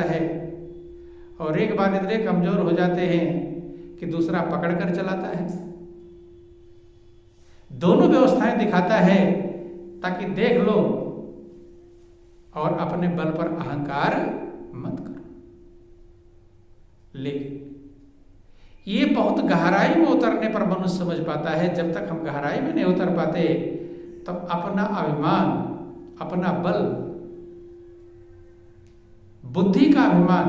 है और एक बार इतने कमजोर हो जाते हैं कि दूसरा पकड़ कर चलाता है। दोनों व्यवस्थाएं दिखाता है ताकि देख लो और अपने बल पर अहंकार मत करो। लेकिन ये बहुत गहराई में उतरने पर मनुष्य समझ पाता है। जब तक हम गहराई में नहीं उतर पाते तब अपना अभिमान, अपना बल, बुद्धि का अभिमान,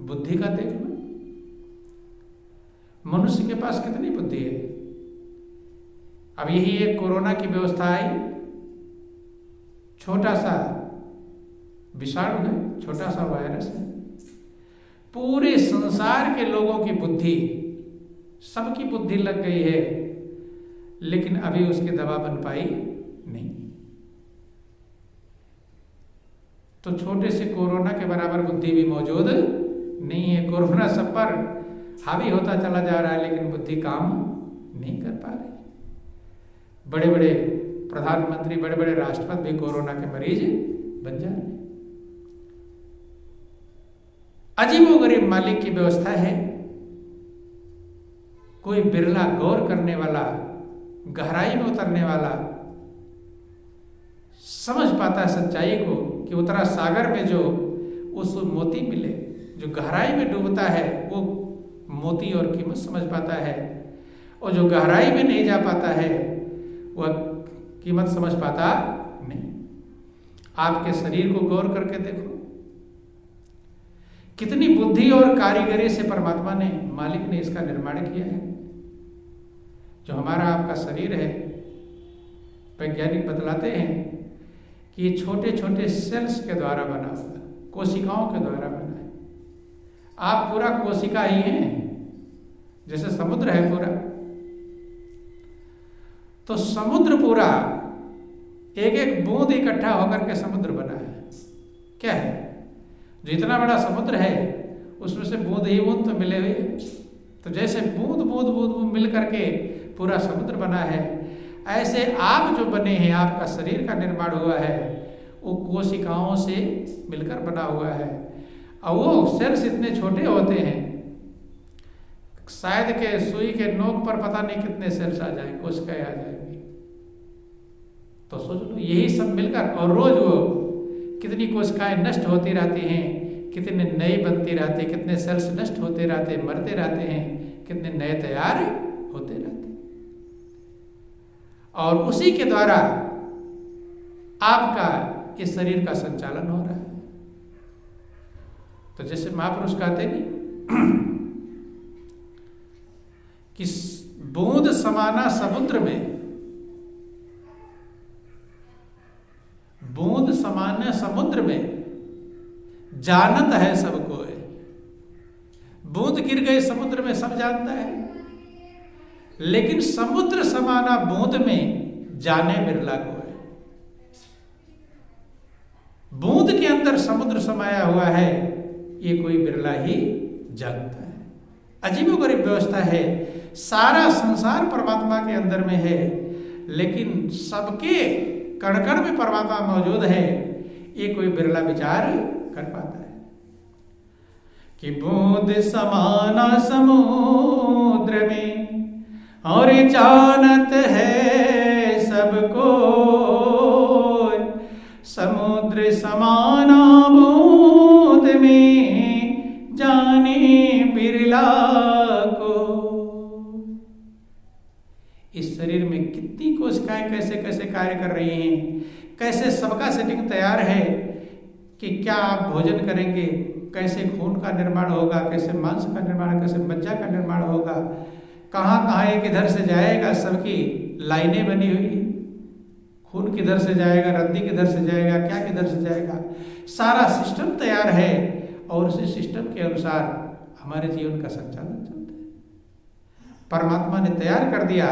बुद्धि का देख लो मनुष्य के पास कितनी बुद्धि है। अब यही एक कोरोना की व्यवस्था आई, छोटा सा विषाणु है, छोटा सा वायरस है, पूरे संसार के लोगों की बुद्धि, सबकी बुद्धि लग गई है, लेकिन अभी उसकी दवा बन पाई नहीं। तो छोटे से कोरोना के बराबर बुद्धि भी मौजूद नहीं है। कोरोना सब पर हावी होता चला जा रहा है, लेकिन बुद्धि काम नहीं कर पा रही। बड़े बड़े प्रधानमंत्री, बड़े बड़े राष्ट्रपति भी कोरोना के मरीज बन जा रहे हैं। अजीबोगरीब मालिक की व्यवस्था है। कोई बिरला गौर करने वाला, गहराई में उतरने वाला समझ पाता है सच्चाई को कि उत्तरा सागर में जो उस मोती मिले, जो गहराई में डूबता है वो मोती और कीमत समझ पाता है, और जो गहराई में नहीं जा पाता है वह कीमत समझ पाता नहीं। आपके शरीर को गौर करके देखो, कितनी बुद्धि और कारीगरी से परमात्मा ने, मालिक ने इसका निर्माण किया है। जो हमारा आपका शरीर है, वैज्ञानिक बतलाते हैं कि ये छोटे छोटे सेल्स के द्वारा बना हुआ, कोशिकाओं के द्वारा बना है। आप पूरा कोशिका ही हैं, जैसे समुद्र है पूरा। तो समुद्र पूरा एक एक बूंद इकट्ठा होकर के समुद्र बना है। क्या है? जो इतना बड़ा समुद्र है उसमें से बूंद ही बूंद तो मिले हुए। तो जैसे बूंद बूंद बूंद बूंद मिल करके पूरा समुद्र बना है, ऐसे आप जो बने हैं, आपका शरीर का निर्माण हुआ है, वो कोशिकाओं से मिलकर बना हुआ है। और वो सेल्स इतने छोटे होते हैं, शायद के सुई के नोक पर पता नहीं कितने सेल्स आ जाए, कोशिकाएं आ जाएंगी। तो सोच लो, यही सब मिलकर, और रोज वो कितनी कोशिकाएं नष्ट होती रहती हैं, कितने नए बनती रहती हैं, कितने सेल्स नष्ट होते रहते हैं, मरते रहते हैं, कितने नए तैयार होते रहते हैं। और उसी के द्वारा आपका इस शरीर का संचालन हो रहा है। तो जैसे महापुरुष कहते नहीं कि बूंद समाना समुद्र में, बूंद समाना समुद्र में जानत है सबको। बूंद गिर गए समुद्र में, सब जानता है, लेकिन समुद्र समाना बूंद में जाने बिरला को है। बूंद के अंदर समुद्र समाया हुआ है, ये कोई बिरला ही जानता है। अजीबोगरीब व्यवस्था है। सारा संसार परमात्मा के अंदर में है, लेकिन सबके कण कण में परमात्मा मौजूद है, ये कोई बिरला विचार कर पाता है। कि बूंद समाना समुद्र में और जानत है सबको, समुद्र समाना बूंद में जाने बिरला को। इस शरीर में कितनी कोशिकाएं कैसे कैसे कार्य कर रही हैं, कैसे सबका सेटिंग तैयार है कि क्या आप भोजन करेंगे, कैसे खून का निर्माण होगा, कैसे मांस का निर्माण, कैसे मज्जा का निर्माण होगा, कहाँ कहाँ एक इधर से जाएगा, सबकी लाइनें बनी हुई, खून किधर से जाएगा, रद्दी किधर से जाएगा, क्या किधर से जाएगा, सारा सिस्टम तैयार है। और उसी सिस्टम के अनुसार हमारे जीवन का संचालन चलता है। परमात्मा ने तैयार कर दिया।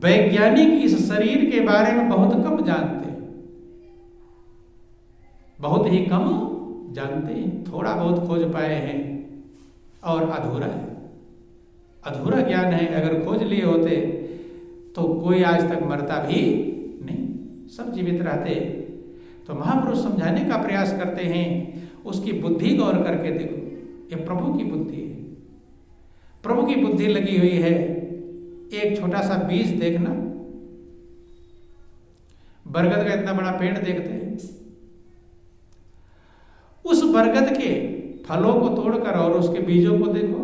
वैज्ञानिक इस शरीर के बारे में बहुत कम जानते हैं, बहुत ही कम जानते हैं, थोड़ा बहुत खोज पाए हैं और अधूरा है, अधूरा ज्ञान है। अगर खोज लिए होते तो कोई आज तक मरता भी नहीं, सब जीवित रहते। तो महापुरुष समझाने का प्रयास करते हैं उसकी बुद्धि गौर करके देखो, ये प्रभु की बुद्धि है, प्रभु की बुद्धि लगी हुई है। एक छोटा सा बीज देखना, बरगद का इतना बड़ा पेड़ देखते हैं, उस बरगद के फलों को तोड़कर और उसके बीजों को देखो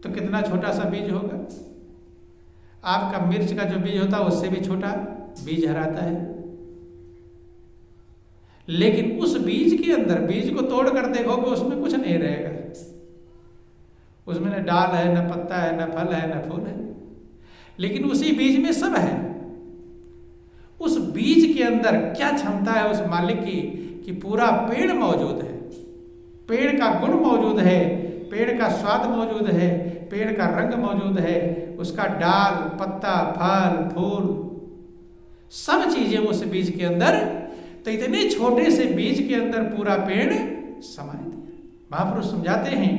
तो कितना छोटा सा बीज होगा। आपका मिर्च का जो बीज होता है उससे भी छोटा बीज हराता है, लेकिन उस बीज के अंदर, बीज को तोड़कर देखोगे उसमें कुछ नहीं रहेगा, उसमें न डाल है, न पत्ता है, न फल है, न फूल है, लेकिन उसी बीज में सब है। उस बीज के अंदर क्या क्षमता है उस मालिक की कि पूरा पेड़ मौजूद है, पेड़ का गुण मौजूद है, पेड़ का स्वाद मौजूद है, पेड़ का रंग मौजूद है, उसका डाल, पत्ता, फल, फूल, सब चीजें उस बीज के अंदर। तो इतने छोटे से बीज के अंदर पूरा पेड़ समाये दिया। महापुरुष समझाते हैं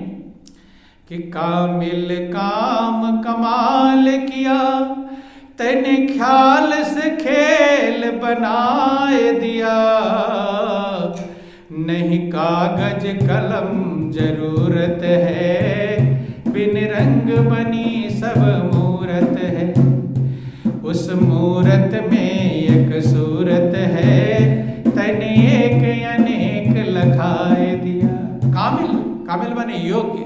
कि कामिल काम कमाल किया, तने ख्याल से खेल बनाए दिया, नहीं कागज कलम जरूरत है, बिन रंग बनी सब मूरत है, उस मूरत में एक सूरत है, तने एक अनेक लखाए दिया। कामिल, कामिल माने योग्य,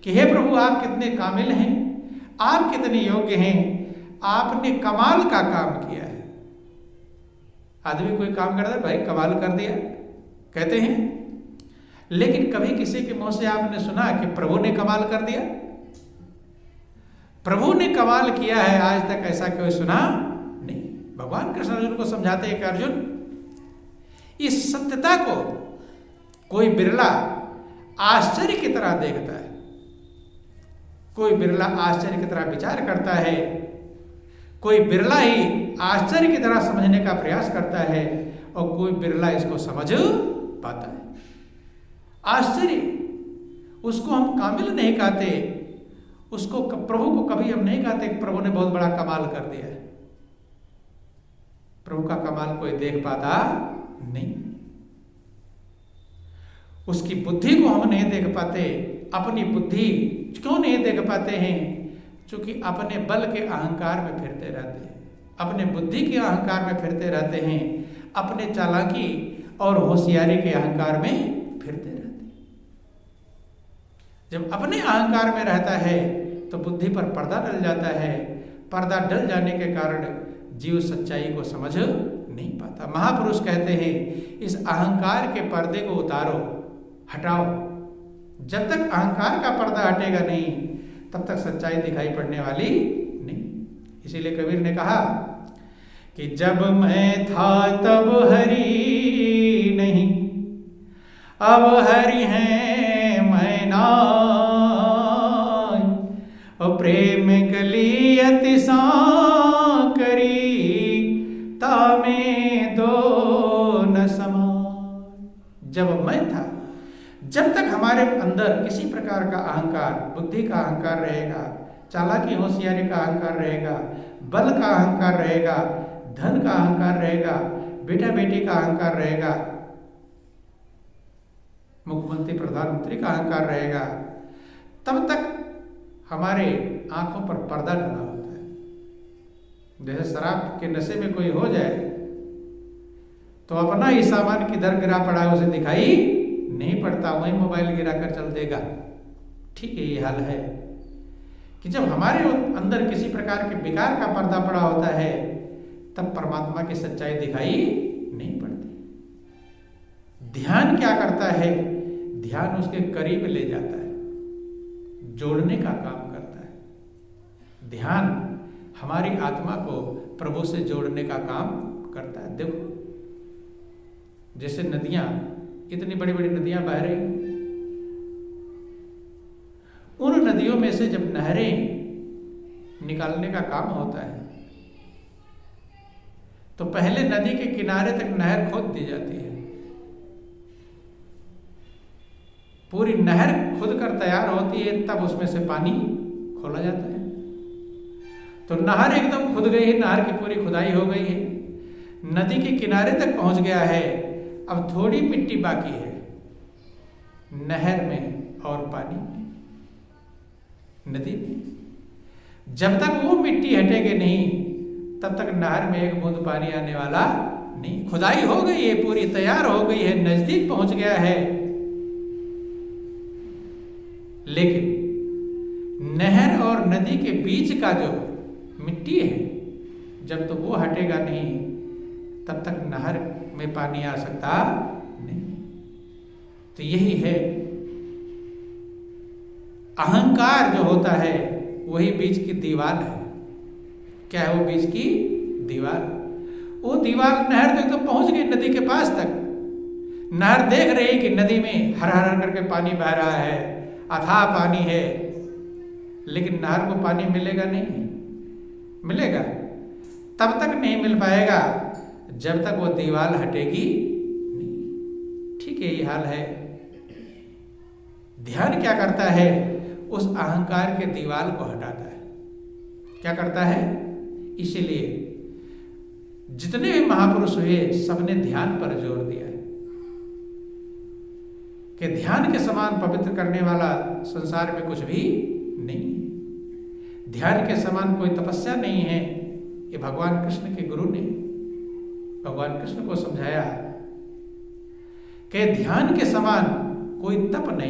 कि हे प्रभु आप कितने कामिल हैं, आप कितने योग्य हैं, आपने कमाल का काम किया है। आदमी कोई काम करता है, भाई कमाल कर दिया कहते हैं, लेकिन कभी किसी के मुंह से आपने सुना कि प्रभु ने कमाल कर दिया? प्रभु ने कमाल किया है आज तक ऐसा कोई सुना नहीं। भगवान कृष्ण अर्जुन को समझाते हैं कि अर्जुन, इस सत्यता को कोई बिरला आश्चर्य की तरह देखता है, कोई बिरला आश्चर्य की तरह विचार करता है, कोई बिरला ही आश्चर्य की तरह समझने का प्रयास करता है, और कोई बिरला इसको समझ पाता है। आश्चर्य, उसको हम कामिल नहीं कहते, उसको प्रभु को कभी हम नहीं कहते कि प्रभु ने बहुत बड़ा कमाल कर दिया है। प्रभु का कमाल कोई देख पाता नहीं, उसकी बुद्धि को हम नहीं देख पाते। अपनी बुद्धि क्यों नहीं देख पाते हैं? क्योंकि अपने बल के अहंकार में फिरते रहते हैं, अपने बुद्धि के अहंकार में फिरते रहते हैं, अपने चालाकी और होशियारी के अहंकार में फिरते रहते हैं। जब अपने अहंकार में रहता है तो बुद्धि पर पर्दा डल जाता है, पर्दा डल जाने के कारण जीव सच्चाई को समझ नहीं पाता। महापुरुष कहते हैं इस अहंकार के पर्दे को उतारो, हटाओ। जब तक अहंकार का पर्दा हटेगा नहीं तब तक सच्चाई दिखाई पड़ने वाली नहीं। इसीलिए कबीर ने कहा कि जब मैं था तब हरि नहीं, अब हरि हैं मैं नाय, और प्रेम गली अति सांकरी, तामे दो न समान। जब मैं था, जब तक हमारे अंदर किसी प्रकार का अहंकार, बुद्धि का अहंकार रहेगा, चालाकी होशियारी का अहंकार रहेगा, बल का अहंकार रहेगा, धन का अहंकार रहेगा, बेटा बेटी का अहंकार रहेगा, मुख्यमंत्री प्रधानमंत्री का अहंकार रहेगा, तब तक हमारे आंखों पर पर्दा डला होता है। जैसे शराब के नशे में कोई हो जाए तो अपना ही सामान किधर गिरा पड़ा है उसे दिखाई नहीं पड़ता, वही मोबाइल गिरा कर चल देगा। ठीक है, ये हाल है कि जब हमारे अंदर किसी प्रकार के विकार का पर्दा पड़ा होता है तब परमात्मा की सच्चाई दिखाई नहीं पड़ती। ध्यान क्या करता है? ध्यान उसके करीब ले जाता है, जोड़ने का काम करता है। ध्यान हमारी आत्मा को प्रभु से जोड़ने का काम करता है। देखो जैसे नदियां, इतनी बड़ी बड़ी नदियां बह रही, उन नदियों में से जब नहरें निकालने का काम होता है तो पहले नदी के किनारे तक नहर खोद दी जाती है। पूरी नहर खुद कर तैयार होती है, तब उसमें से पानी खोला जाता है। तो नहर एकदम खुद गई है, नहर की पूरी खुदाई हो गई है, नदी के किनारे तक पहुंच गया है। अब थोड़ी मिट्टी बाकी है, नहर में और पानी में, नदी में। जब तक वो मिट्टी हटेगी नहीं तब तक नहर में एक बूंद पानी आने वाला नहीं। खुदाई हो गई है, पूरी तैयार हो गई है, नजदीक पहुंच गया है, लेकिन नहर और नदी के बीच का जो मिट्टी है, जब तक वो हटेगा नहीं तब तक नहर में पानी आ सकता नहीं। तो यही है, अहंकार जो होता है वही बीच की दीवार है। क्या है वो बीच की दीवार? वो दीवार नहर तक तो पहुंच गई, नदी के पास तक। नहर देख रही कि नदी में हर हर करके पानी बह रहा है, अथाह पानी है, लेकिन नहर को पानी मिलेगा नहीं, मिलेगा तब तक नहीं मिल पाएगा जब तक वो दीवार हटेगी नहीं। ठीक है, ये हाल है। ध्यान क्या करता है? उस अहंकार के दीवार को हटाता है। क्या करता है? इसीलिए जितने भी महापुरुष हुए सबने ध्यान पर जोर दिया है कि ध्यान के समान पवित्र करने वाला संसार में कुछ भी नहीं। ध्यान के समान कोई तपस्या नहीं है। ये भगवान कृष्ण के गुरु ने भगवान कृष्ण को समझाया कि ध्यान के समान कोई तप नहीं।